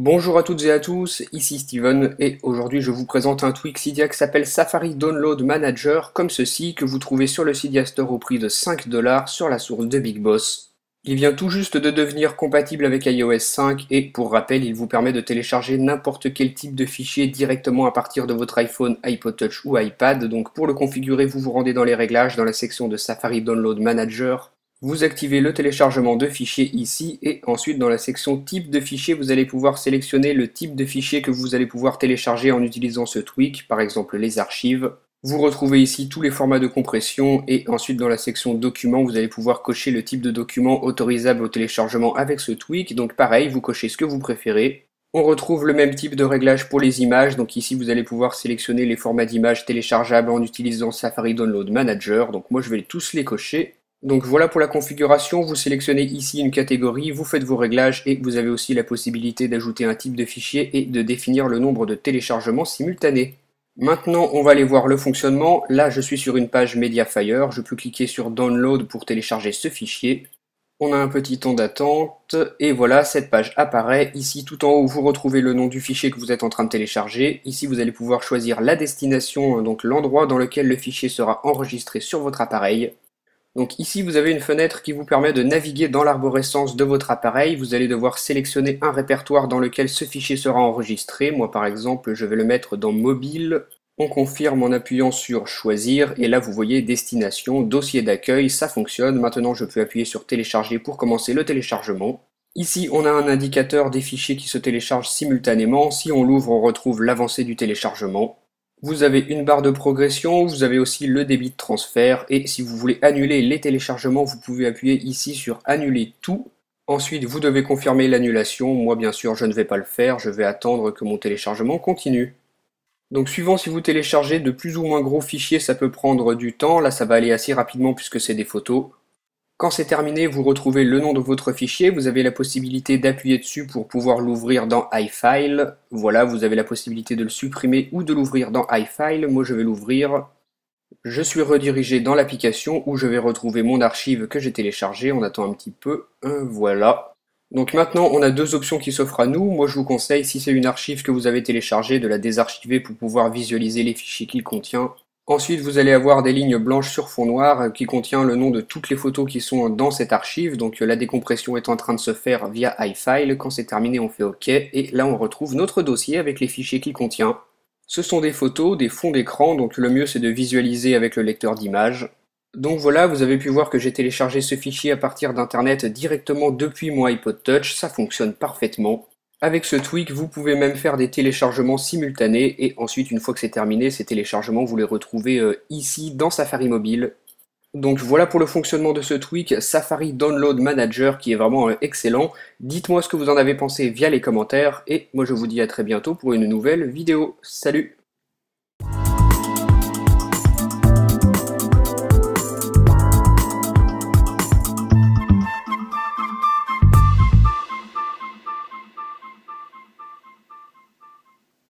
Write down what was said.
Bonjour à toutes et à tous, ici Steven et aujourd'hui je vous présente un tweak Cydia qui s'appelle Safari Download Manager comme ceci que vous trouvez sur le Cydia Store au prix de 5 $ sur la source de Big Boss. Il vient tout juste de devenir compatible avec iOS 5 et pour rappel il vous permet de télécharger n'importe quel type de fichier directement à partir de votre iPhone, iPod Touch ou iPad. Donc pour le configurer vous vous rendez dans les réglages dans la section de Safari Download Manager. Vous activez le téléchargement de fichiers ici et ensuite dans la section type de fichier vous allez pouvoir sélectionner le type de fichier que vous allez pouvoir télécharger en utilisant ce tweak, par exemple les archives. Vous retrouvez ici tous les formats de compression et ensuite dans la section documents vous allez pouvoir cocher le type de document autorisable au téléchargement avec ce tweak. Donc pareil, vous cochez ce que vous préférez. On retrouve le même type de réglage pour les images, donc ici vous allez pouvoir sélectionner les formats d'images téléchargeables en utilisant Safari Download Manager. Donc moi je vais tous les cocher. Donc voilà pour la configuration, vous sélectionnez ici une catégorie, vous faites vos réglages et vous avez aussi la possibilité d'ajouter un type de fichier et de définir le nombre de téléchargements simultanés. Maintenant on va aller voir le fonctionnement. Là je suis sur une page Mediafire, je peux cliquer sur Download pour télécharger ce fichier. On a un petit temps d'attente et voilà, cette page apparaît. Ici tout en haut vous retrouvez le nom du fichier que vous êtes en train de télécharger. Ici vous allez pouvoir choisir la destination, donc l'endroit dans lequel le fichier sera enregistré sur votre appareil. Donc ici vous avez une fenêtre qui vous permet de naviguer dans l'arborescence de votre appareil. Vous allez devoir sélectionner un répertoire dans lequel ce fichier sera enregistré. Moi par exemple je vais le mettre dans mobile. On confirme en appuyant sur choisir et là vous voyez destination, dossier d'accueil, ça fonctionne. Maintenant je peux appuyer sur télécharger pour commencer le téléchargement. Ici on a un indicateur des fichiers qui se téléchargent simultanément. Si on l'ouvre on retrouve l'avancée du téléchargement. Vous avez une barre de progression, vous avez aussi le débit de transfert et si vous voulez annuler les téléchargements, vous pouvez appuyer ici sur annuler tout. Ensuite, vous devez confirmer l'annulation. Moi, bien sûr, je ne vais pas le faire, je vais attendre que mon téléchargement continue. Donc, suivant si vous téléchargez de plus ou moins gros fichiers, ça peut prendre du temps. Là, ça va aller assez rapidement puisque c'est des photos. Quand c'est terminé, vous retrouvez le nom de votre fichier, vous avez la possibilité d'appuyer dessus pour pouvoir l'ouvrir dans iFile. Voilà, vous avez la possibilité de le supprimer ou de l'ouvrir dans iFile. Moi je vais l'ouvrir. Je suis redirigé dans l'application où je vais retrouver mon archive que j'ai téléchargée. On attend un petit peu. Voilà. Donc maintenant on a deux options qui s'offrent à nous. Moi je vous conseille, si c'est une archive que vous avez téléchargée, de la désarchiver pour pouvoir visualiser les fichiers qu'il contient. Ensuite, vous allez avoir des lignes blanches sur fond noir qui contient le nom de toutes les photos qui sont dans cette archive. Donc la décompression est en train de se faire via iFile. Quand c'est terminé, on fait OK. Et là, on retrouve notre dossier avec les fichiers qu'il contient. Ce sont des photos, des fonds d'écran. Donc le mieux, c'est de visualiser avec le lecteur d'images. Donc voilà, vous avez pu voir que j'ai téléchargé ce fichier à partir d'Internet directement depuis mon iPod Touch. Ça fonctionne parfaitement. Avec ce tweak, vous pouvez même faire des téléchargements simultanés et ensuite, une fois que c'est terminé, ces téléchargements, vous les retrouvez ici dans Safari Mobile. Donc voilà pour le fonctionnement de ce tweak Safari Download Manager qui est vraiment excellent. Dites-moi ce que vous en avez pensé via les commentaires et moi je vous dis à très bientôt pour une nouvelle vidéo. Salut!